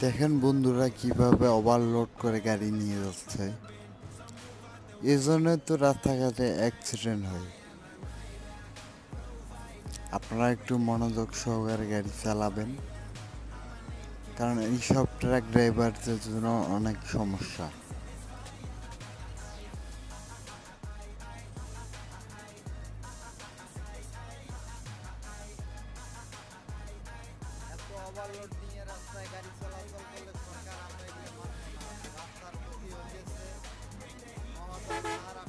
দেখেন বন্ধুরা কিভাবে ওভারলোড করে গাড়ি নিয়ে যাচ্ছে। এজন্য তো রাস্তাঘাটে অ্যাক্সিডেন্ট হয়। আপনারা একটু মনোযোগ সহকারে গাড়ি চালাবেন, কারণ এইসব ট্রাক ড্রাইভারদের জন্য অনেক সমস্যা। এত ওভারলোড নিয়ে রাস্তায় গাড়ি চলাচল করলে সরকার আমরা এগুলো মানব না। রাস্তার ক্ষতি হয়েছে, মহাজন সাহারা